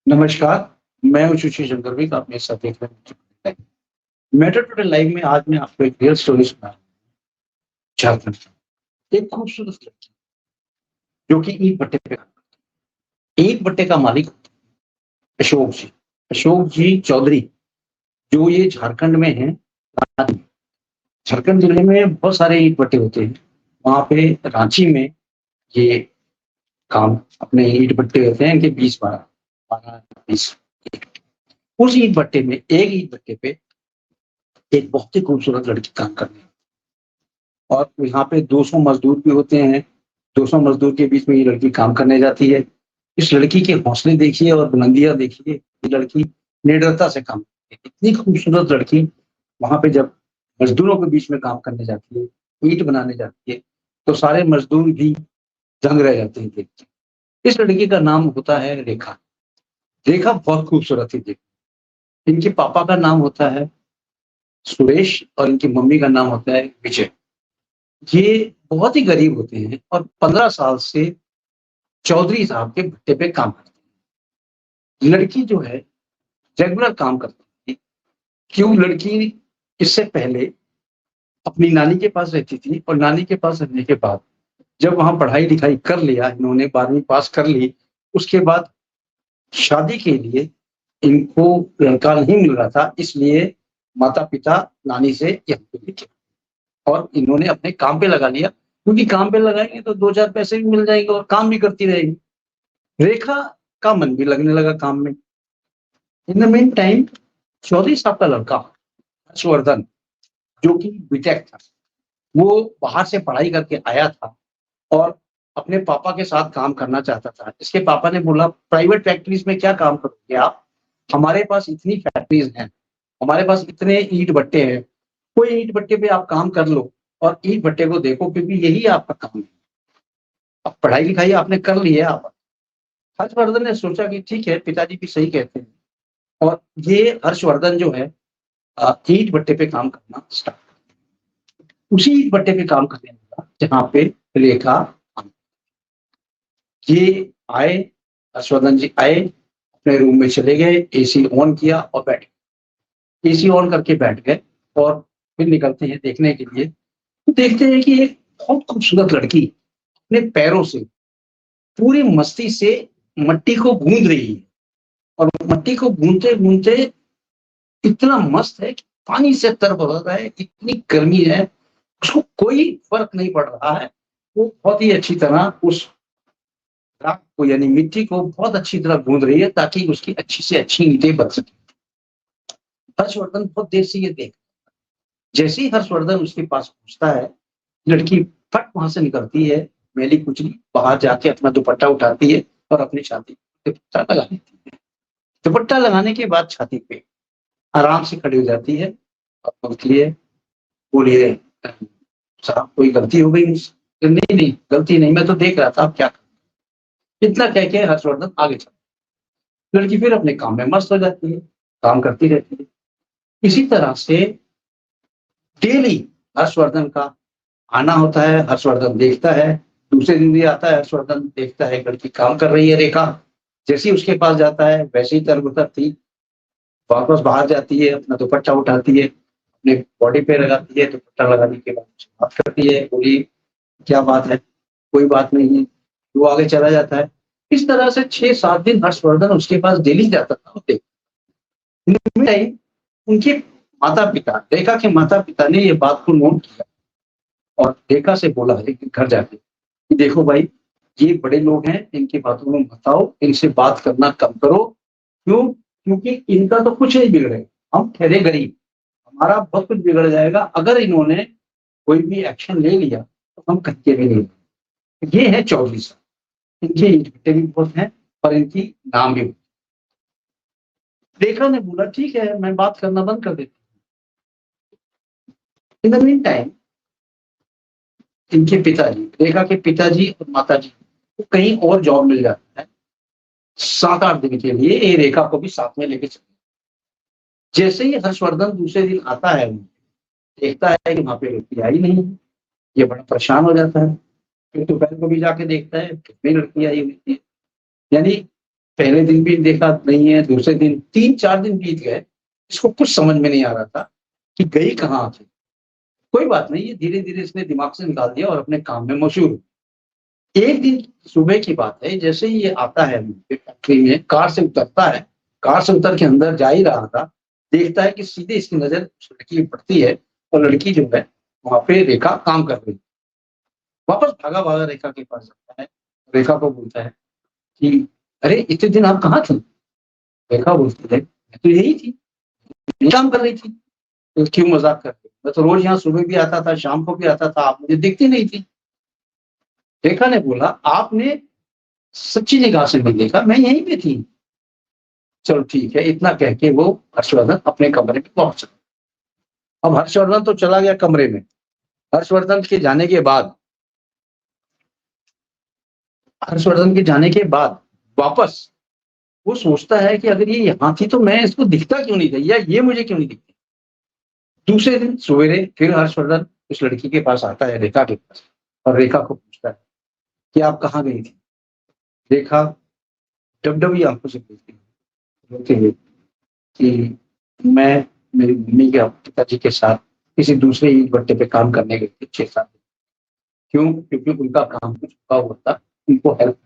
नमस्कार, मैं हूँ सुशील शंकर विक, आप मेरे साथ देख रहे हैं मैटर टुडे लाइव में। आज मैं आपको एक रियल स्टोरी सुना रहा हूँ झारखंड की। एक खूबसूरत लड़की जो कि ईंट भट्टे पे काम करती है। ईंट भट्टे का मालिक अशोक जी। अशोक जी चौधरी, जो ये झारखंड में है। झारखंड जिले में बहुत सारे ईंट भट्टे होते हैं। वहाँ पे रांची में ये काम अपने ईंट भट्टे होते हैं, इनके 20-12 12-20। उस ईंट भट्टे में एक ईंट भट्टे पे एक बहुत ही खूबसूरत लड़की काम करती है और यहाँ पे 200 मजदूर भी होते हैं। 200 मजदूर के बीच में ये लड़की काम करने जाती है। इस लड़की के हौसले देखिए और बुलंदियाँ देखिए। ये लड़की निडरता से काम करती है। इतनी खूबसूरत लड़की वहाँ पे जब मजदूरों के बीच में काम करने जाती है, ईंट बनाने जाती है, तो सारे मजदूर भी दंग रह जाते हैं देख के। इस लड़की का नाम होता है रेखा। रेखा बहुत खूबसूरत थी। इनके पापा का नाम होता है सुरेश और इनकी मम्मी का नाम होता है विजय। ये बहुत ही गरीब होते हैं और 15 साल से चौधरी साहब के भट्टे पे काम करते हैं। लड़की जो है रेगुलर काम करती थी। क्यों? लड़की इससे पहले अपनी नानी के पास रहती थी और नानी के पास रहने के बाद जब वहाँ पढ़ाई-लिखाई कर लिया, इन्होंने 12वीं पास कर ली, उसके बाद शादी के लिए इनको लड़का नहीं मिल रहा था, इसलिए माता-पिता नानी से यहाँ पे लेके और इन्होंने अपने काम पे लगा लिया, क्योंकि काम पे लगाएँगे तो 2-4 पैसे भी मिल जाएँगे और काम भी करती रहेगी। रेखा का मन भी लगने लगा काम में। In the mean time Chaudhary साहब का लड़का हर्षवर्धन, जो कि बीटेक था, वो बाहर से पढ़ाई करके आया था और अपने पापा के साथ काम करना चाहता था। इसके पापा ने बोला, प्राइवेट फैक्ट्रीज़ में क्या काम करोगे आप? हमारे पास इतनी फैक्ट्रीज़ हैं, हमारे पास इतने ईंट भट्टे हैं, कोई ईंट भट्टे पे आप काम कर लो और ईंट भट्टे को देखो, क्योंकि यही आपका काम है। अब पढ़ाई-लिखाई आपने कर ली है आप। हर्षवर्धन ने सोचा कि ठीक है, पिताजी भी सही कहते हैं और ये हर्षवर्धन जो है ईंट भट्टे पे काम करना स्टार्ट। उसी ईंट भट्टे पे काम करने लगा जहाँ पे रेखा। ये आए, हर्षवर्धन जी आए, अपने रूम में चले गए, एसी ऑन किया और बैठ गए। एसी ऑन करके बैठ गए और फिर निकलते हैं देखने के लिए। तो देखते हैं कि एक बहुत खूबसूरत लड़की अपने पैरों से पूरी मस्ती से मट्टी को गूँध रही है और मट्टी को गूँधते-गूँधते इतना मस्त है कि पानी से तर बदल रहा है, इतनी गर्मी है, उसको कोई फ़र्क नहीं पड़ रहा है। वो बहुत ही अच्छी तरह उस राख को यानी मिट्टी को बहुत अच्छी तरह गूँध रही है ताकि उसकी अच्छी से अच्छी ईंटें बन सकें। हर्षवर्धन बहुत देर से ये देख, जैसे ही हर्षवर्धन उसके पास पहुँचता है, लड़की फट वहाँ से निकलती है, मैली-कुचली, बाहर जाके अपना दुपट्टा उठाती है और अपनी छाती पे दुपट्टा लगा लेती है। दुपट्टा लगाने के बाद छाती पे आराम से खड़ी हो जाती है और बोलती है, बोलिए साहब कोई गलती हो गई मुझसे? नहीं, नहीं, गलती नहीं, मैं तो देख रहा था आप क्या कर रहे हैं। इतना कह के हर्षवर्धन आगे चला। लड़की फिर अपने काम में मस्त हो जाती है, काम करती रहती है। इसी तरह से डेली हर्षवर्धन का आना होता है, हर्षवर्धन देखता है, दूसरे दिन भी आता है, हर्षवर्धन देखता है लड़की काम कर रही है रेखा, जैसे ही उसके पास जाता है वैसे ही तर-बतर थी, वापस बाहर जाती है, अपना दुपट्टा उठाती है, अपने बॉडी पे लगाती है, दुपट्टा लगाने के बाद मुझसे बात करती है, बोली क्या बात है? कोई बात नहीं है, वो आगे चला जाता है। इस तरह से 6-7 दिन हर्षवर्धन उसके पास डेली जाता था और देखता टाइम उनके माता-पिता, रेखा के माता-पिता ने ये बात को नोट किया और रेखा से बोला एक दिन घर जाके कि देखो भाई, ये बड़े लोग हैं, इनकी बातों में मत आओ, इनसे बात करना कम करो। क्यों? क्योंकि इनका तो कुछ नहीं बिगड़ेगा, हम ठहरे गरीब, हमारा बहुत कुछ बिगड़ जाएगा अगर इन्होंने कोई भी एक्शन ले लिया तो हम कहीं के भी नहीं। ये है चौधरी साहब, इनके ईंट-भट्टे भी बहुत हैं और इनकी नाम भी। रेखा ने बोला ठीक है, मैं बात करना बंद कर देती हूँ। इन द मीन टाइम इनके पिताजी, रेखा के पिताजी और माताजी को कहीं और जॉब मिल जाता है। 7-8 दिन के लिए ये रेखा को भी साथ में लेके चले। जैसे ही हर्षवर्धन दूसरे दिन आता है, देखता है कि वहाँ पे लड़की आई नहीं है, ये बड़ा परेशान हो जाता है। फिर दोपहर को भी जाके देखता है, फिर भी लड़की आई हुई थी। यानी पहले दिन भी देखा नहीं है, दूसरे दिन 3-4 दिन बीत गए, इसको कुछ समझ में नहीं आ रहा था कि गई कहाँ थी। कोई बात नहीं, ये धीरे-धीरे इसने दिमाग से निकाल दिया और अपने काम में मशहूर। एक दिन सुबह की बात है, जैसे ही ये आता है फैक्ट्री में, कार से उतरता है, कार से उतर के अंदर जा ही रहा था, देखता है कि सीधे इसकी नज़र उस लड़की पे पड़ती है और लड़की जो है, वहाँ पे रेखा काम कर रही है। वापस भागा-भागा रेखा के पास जाता है, रेखा को बोलता है कि, "अरे! इतने दिन आप कहाँ थी?" रेखा बोलती है, "मैं तो यही थी, यही काम कर रही थी।" तो क्यों मज़ाक कर रही हो? मैं तो रोज़ यहाँ सुबह भी आता था, शाम को भी आता था, आप मुझे दिखती नहीं थी। रेखा ने बोला, "आपने सच्ची निगाह से नहीं देखा, मैं यहीं पे थी।" चलो ठीक है, इतना कह के वो हर्षवर्धन अपने कमरे में पहुँच गया। अब हर्षवर्धन तो चला गया कमरे में। हर्षवर्धन के जाने के बाद हर्षवर्धन के जाने के बाद वापस वो सोचता है कि अगर ये यहाँ थी तो मैं इसको दिखता क्यों नहीं था या ये मुझे क्यों नहीं दिखती? दूसरे दिन सवेरे फिर हर्षवर्धन उस लड़की के पास आता है, रेखा के पास, और रेखा को पूछता है कि आप कहाँ गई थी? रेखा डब-डबी आँखों से पूछती है, रोते हुए, कि मैं मेरी मम्मी के पिताजी के साथ किसी दूसरे ईंट-भट्टे पे काम करने गई थी 6-7 दिन। क्यों? क्योंकि उनका काम कुछ रुका हुआ था, उनको हेल्प।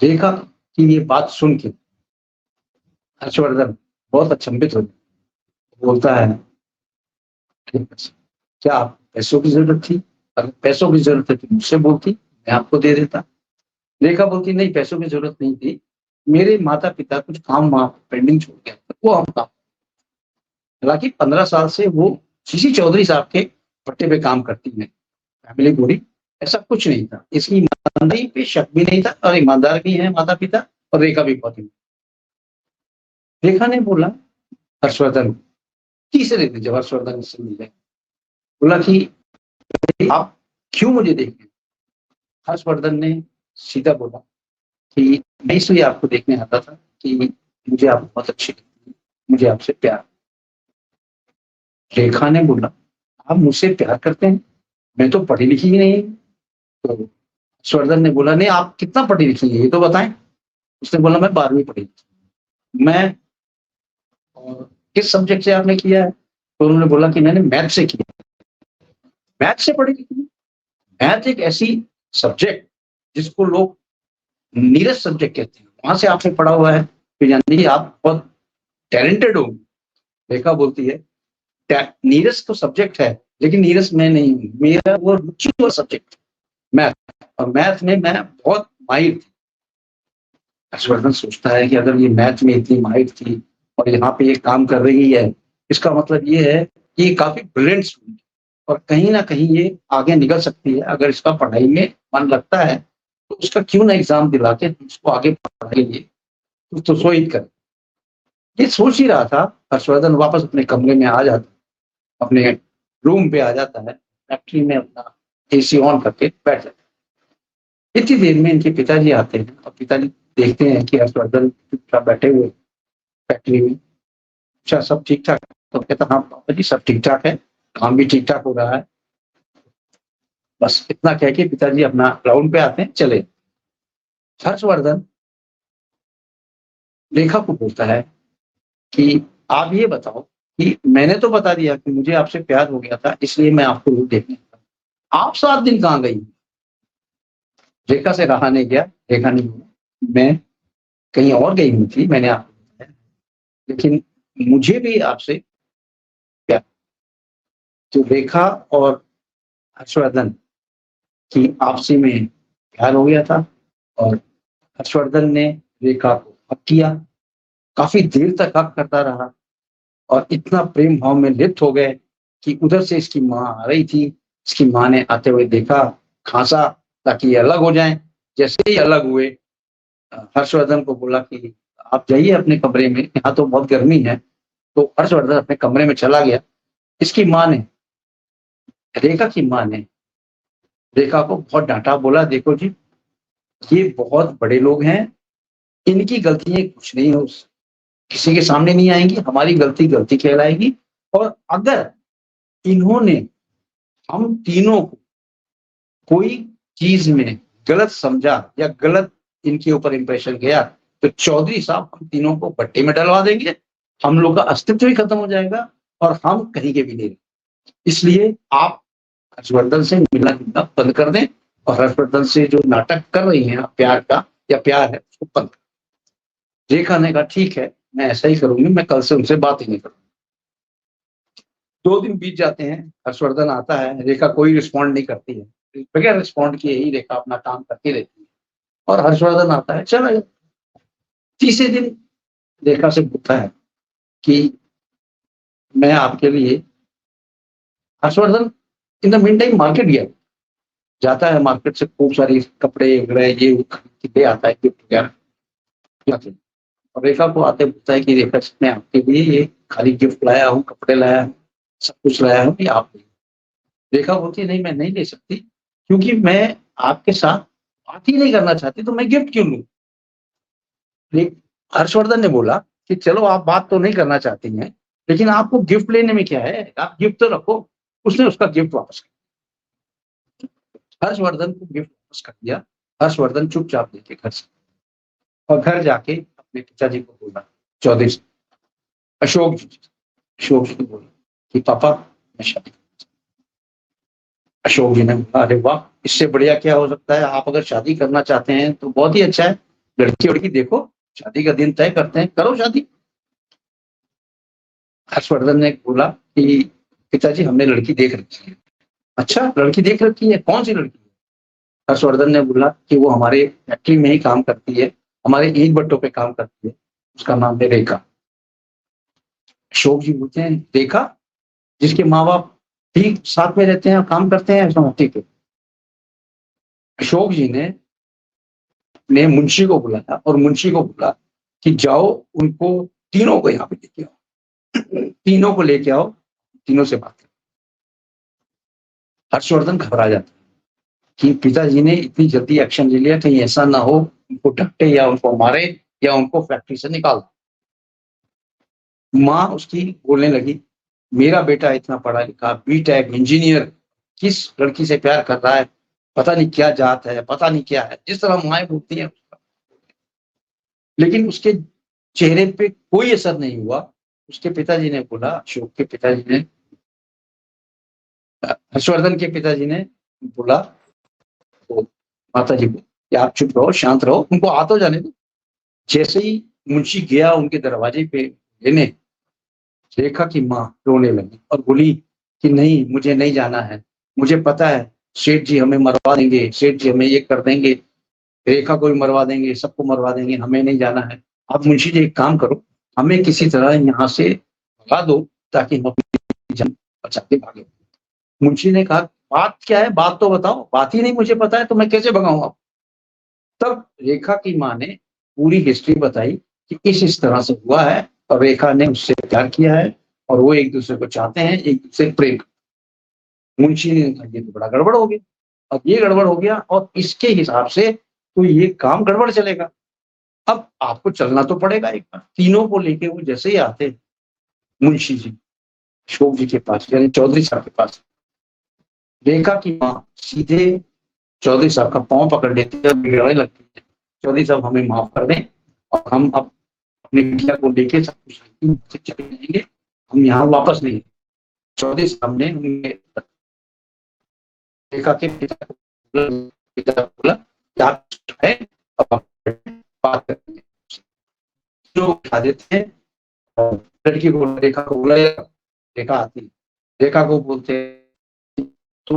रेखा की ये बात सुन के हर्षवर्धन बहुत अचंभित हो गया। बोलता है, "ठीक है, क्या आपको पैसों की ज़रूरत थी? अगर पैसों की ज़रूरत है तो मुझसे बोलती, मैं आपको दे देता।" रेखा बोलती, "नहीं, पैसों की ज़रूरत नहीं थी। मेरे माता-पिता कुछ काम वहाँ पेंडिंग छोड़ गए थे, वो हम काम।" हालाँकि 15 साल से वो सीसी चौधरी साहब के भट्टे पे काम करती हैं, फैमिली पूरी, ऐसा कुछ नहीं था। इसकी ईमानदारी पे शक भी नहीं था और ईमानदार भी हैं माता-पिता, और रेखा भी बहुत ईमानदार। रेखा ने बोला हर्षवर्धन को, तीसरे दिन जब हर्षवर्धन से मिले, बोला कि, "आप क्यों मुझे देख रहे हैं?" हर्षवर्धन ने सीधा बोला कि, "मैं इसलिए आपको देखने आता था कि मुझे आप बहुत अच्छी लगती हैं, मुझे आपसे प्यार।" रेखा ने बोला, "आप मुझसे प्यार करते हैं? मैं तो पढ़ी-लिखी ही नहीं हूँ।" तो हर्षवर्धन ने बोला, "नहीं, आप कितना पढ़ी-लिखी हैं, ये तो बताएँ?" उसने बोला, "मैं 12वीं पढ़ी हूँ।" मैं किस सब्जेक्ट से आपने किया है? तो उन्होंने बोला कि मैंने मैथ से किया। मैथ से पढ़ी-लिखी हैं? मैथ एक ऐसी सब्जेक्ट जिसको लोग नीरस सब्जेक्ट कहते हैं, वहाँ से आपने पढ़ा हुआ है, तो यानी कि आप बहुत टैलेंटेड हो। रेखा बोलती है, टे नीरस तो सब्जेक्ट है, लेकिन नीरस मैं नहीं हूँ। मेरा वो रुचि वाला सब्जेक्ट मैथ, और मैथ में मैं बहुत माहिर थी। हर्षवर्धन सोचता है कि अगर ये मैथ में इतनी माहिर थी और यहाँ पे ये काम कर रही है, इसका मतलब ये है कि ये काफ़ी ब्रिलियंट स्टूडेंट है और कहीं न कहीं ये आगे निकल सकती है। अगर इसका पढ़ाई में मन लगता है, तो उसका क्यों ना एग्ज़ाम दिला के उसको आगे पढ़ाई के लिए प्रोत्साहित करें। ये सोच ही रहा था, हर्षवर्धन वापस अपने कमरे में आ जाता, अपने रूम पे आ जाता है, फैक्ट्री में अपना एसी ऑन करके बैठ जाता है। इतनी देर में इनके पिताजी आते हैं और पिताजी देखते हैं कि हर्षवर्धन चुपचाप बैठे हुए फैक्ट्री में। अच्छा, सब ठीक-ठाक? तो कहता, "हाँ पापा जी, सब ठीक-ठाक है, काम भी ठीक-ठाक हो रहा है।" बस इतना कह के पिताजी अपना ग्राउंड पे आते हैं, चले। हर्षवर्धन रेखा को बोलता है कि, "आप ये बताओ कि मैंने तो बता दिया कि मुझे आपसे प्यार हो गया था, इसलिए मैं आपको वो देखने आया। आप 7 दिन कहाँ गई?" रेखा से रहा नहीं गया, रेखा ने बोला, "मैं कहीं और गई हुई थी, मैंने आपको बताया, लेकिन मुझे भी आपसे प्यार।" तो रेखा और हर्षवर्धन की आपसी में प्यार हो गया था और हर्षवर्धन ने रेखा को हग किया, काफ़ी देर तक हग करता रहा और इतना प्रेम भाव में लिप्त हो गए कि उधर से इसकी माँ आ रही थी। इसकी माँ ने आते हुए देखा, खाँसा ताकि ये अलग हो जाएँ। जैसे ही अलग हुए, हर्षवर्धन को बोला कि, "आप जाइए अपने कमरे में, यहाँ तो बहुत गर्मी है।" तो हर्षवर्धन अपने कमरे में चला गया। इसकी माँ ने, रेखा की माँ ने रेखा को बहुत डाँटा, बोला, "देखो जी, ये बहुत बड़े लोग हैं, इनकी गलतियाँ कुछ नहीं हो किसी के सामने नहीं आएँगी, हमारी गलती, गलती कहलाएगी और अगर इन्होंने हम तीनों को कोई चीज़ में गलत समझा या गलत इनके ऊपर इंप्रेशन गया तो चौधरी साहब हम तीनों को भट्टे में डलवा देंगे, हम लोग का अस्तित्व ही खत्म हो जाएगा और हम कहीं के भी नहीं। इसलिए आप हर्षवर्धन से मिलना जुलना बंद कर दें और हर्षवर्धन से जो नाटक कर रही हैं प्यार का या प्यार है उसको बंद कर। रेखा ने कहा ठीक है मैं ऐसा ही करूंगी, मैं कल से उनसे बात ही नहीं करूंगी। 2 दिन बीत जाते हैं, हर्षवर्धन आता है, रेखा कोई रिस्पॉन्ड नहीं करती है, बगैर रिस्पॉन्ड किए ही रेखा अपना काम करती रहती है और हर्षवर्धन आता है चला जाता। तीसरे दिन रेखा से पूछता है कि मैं आपके लिए, हर्षवर्धन इन द मीन टाइम मार्केट गया, जाता है मार्केट से खूब सारी कपड़े वगैरह ये ले आता है गिफ्ट वगैरह, और रेखा को आते बोलता है कि रेखा मैं आपके लिए ये खाली गिफ्ट लाया हूँ, कपड़े लाया हूँ, सब कुछ लाया हूँ, ये आप रेखा बोलती है नहीं मैं नहीं ले सकती क्योंकि मैं आपके साथ बात ही नहीं करना चाहती, तो मैं गिफ्ट क्यों लूं। हर्षवर्धन ने बोला कि चलो आप बात तो नहीं करना चाहती हैं लेकिन आपको गिफ्ट लेने में क्या है, आप गिफ्ट तो रखो। उसने उसका गिफ्ट वापस कर दिया, हर्षवर्धन को गिफ्ट वापस कर दिया। हर्षवर्धन चुपचाप लेके घर से, और घर जाके अपने पिताजी को बोला, चौधरी अशोक जी को बोला कि पापा मैं शादी। अशोक जी ने बोला अरे वाह, इससे बढ़िया क्या हो सकता है, आप अगर शादी करना चाहते हैं तो बहुत ही अच्छा है, लड़की वड़की देखो, शादी का दिन तय करते हैं, करो शादी। हर्षवर्धन ने बोला कि पिताजी हमने लड़की देख रखी है। अच्छा लड़की देख रखी है, कौन सी लड़की है। हर्षवर्धन ने बोला कि वो हमारे फैक्ट्री में ही काम करती है, हमारे ईंट भट्टों पे काम करती है, उसका नाम है रेखा। अशोक जी बोलते हैं रेखा, जिसके माँ बाप ठीक साथ में रहते हैं और काम करते हैं, ऐसा ठीक है। अशोक जी ने मुंशी को बुलाया और मुंशी को बोला कि जाओ उनको तीनों को यहाँ पे लेके आओ, तीनों को लेके आओ, तीनों से बात करो। हर्षवर्धन घबरा जाता है कि पिताजी ने इतनी जल्दी एक्शन ले लिया, कहीं ऐसा ना हो उनको डंटे या उनको मारे या उनको फैक्ट्री से निकाल। माँ उसकी बोलने लगी मेरा बेटा इतना पढ़ा लिखा बीटेक इंजीनियर किस लड़की से प्यार कर रहा है, पता नहीं क्या जात है, पता नहीं क्या है, जिस तरह माएँ बोलती हैं। लेकिन उसके चेहरे पे कोई असर नहीं हुआ। उसके पिताजी ने बोला, अशोक के पिताजी ने, हर्षवर्धन के पिताजी ने बोला तो माता जी को कि आप चुप रहो, शांत रहो, उनको आ तो जाने दो। जैसे ही मुंशी गया उनके दरवाजे पे लेने, रेखा की माँ रोने लगी और बोली कि नहीं मुझे नहीं जाना है, मुझे पता है सेठ जी हमें मरवा देंगे, सेठ जी हमें ये कर देंगे, रेखा को भी मरवा देंगे, सबको मरवा देंगे, हमें नहीं जाना है। आप मुंशी जी एक काम करो, हमें किसी तरह यहाँ से भगा दो ताकि हम अपनी जान बचा के भागे। मुंशी ने कहा बात क्या है, बात तो बताओ, बात ही नहीं मुझे पता है तो मैं कैसे भगाऊं आप। तब रेखा की माँ ने पूरी हिस्ट्री बताई कि इस तरह से हुआ है और रेखा ने उससे प्यार किया है और वो एक दूसरे को चाहते हैं, एक दूसरे प्रेम। मुंशी ने कहा ये तो बड़ा गड़बड़ हो गया, अब ये गड़बड़ हो गया और इसके हिसाब से तो ये काम गड़बड़ चलेगा, अब आपको चलना तो पड़ेगा एक बार। तीनों को लेके वो जैसे ही आते मुंशी जी अशोक जी के पास यानी चौधरी साहब के पास, रेखा की माँ सीधे चौधरी साहब का पांव पकड़ लेती है, बिगड़ने लगती है, चौधरी साहब हमें माफ कर दें और हम अब अपनी बिटिया को लेके सब कुछ चले जाएंगे, हम यहाँ वापस नहीं। चौधरी साहब ने रेखा के पिता को बोला कि आप है बात करते हैं, जो उठा देते हैं और लड़की को रेखा को बोला, रेखा आती, रेखा को बोलते तो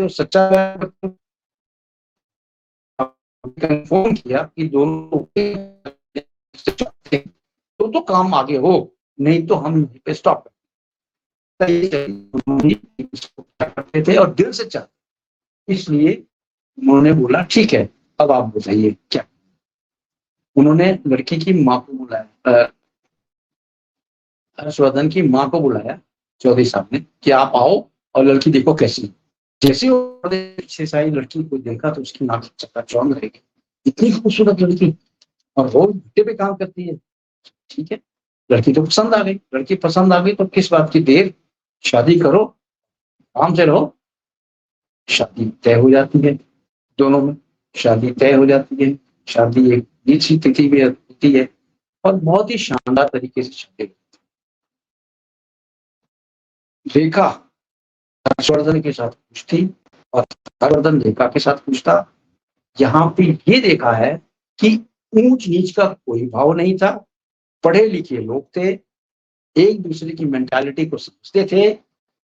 सच्चा कंफर्म किया कि दोनों तो काम आगे हो, नहीं तो हम यहीं पे स्टॉप करते थे और दिल से चाहते, इसलिए उन्होंने बोला ठीक है अब आप बताइए क्या। उन्होंने लड़की की माँ को बुलाया, हर्षवर्धन की माँ को बुलाया चौधरी साहब ने कि आप आओ और लड़की देखो कैसी। जैसे पीछे से आई लड़की को देखा तो उसकी नाक चक्का चौंध रहेगी, इतनी खूबसूरत लड़की और वो भट्टे पे काम करती है, ठीक है। लड़की तो पसंद आ गई, लड़की पसंद आ गई तो किस बात की देर, शादी करो, आराम से रहो। शादी तय हो जाती है, दोनों में शादी तय हो जाती है। शादी एक निश्चित तिथि में होती है और बहुत ही शानदार तरीके से शादी होती है। रेखा हर्षवर्धन के साथ खुश थी और हर्षवर्धन रेखा के साथ खुश था। यहाँ पे ये देखा है कि ऊंच नीच का कोई भाव नहीं था, पढ़े लिखे लोग थे, एक दूसरे की मेंटालिटी को समझते थे।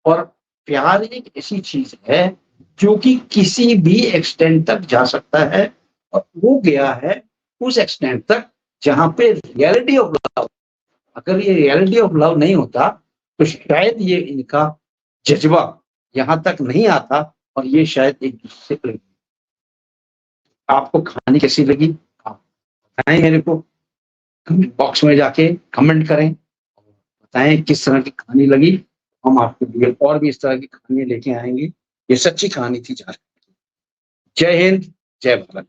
और प्यार एक ऐसी चीज है जो कि किसी भी एक्सटेंट तक जा सकता है, और वो गया है उस एक्सटेंट तक जहां पे रियलिटी ऑफ लव, अगर ये रियलिटी ऑफ लव नहीं होता तो शायद ये इनका जज्बा यहां तक नहीं आता और ये शायद एक दूसरे से। आपको कहानी कैसी लगी आप बताएं मेरे को, कमेंट बॉक्स में जाके कमेंट करें, बताएं किस तरह की कहानी लगी। हम आपके लिए और भी इस तरह की कहानी लेके आएंगे। ये सच्ची कहानी थी। जय हिंद, जय भारत।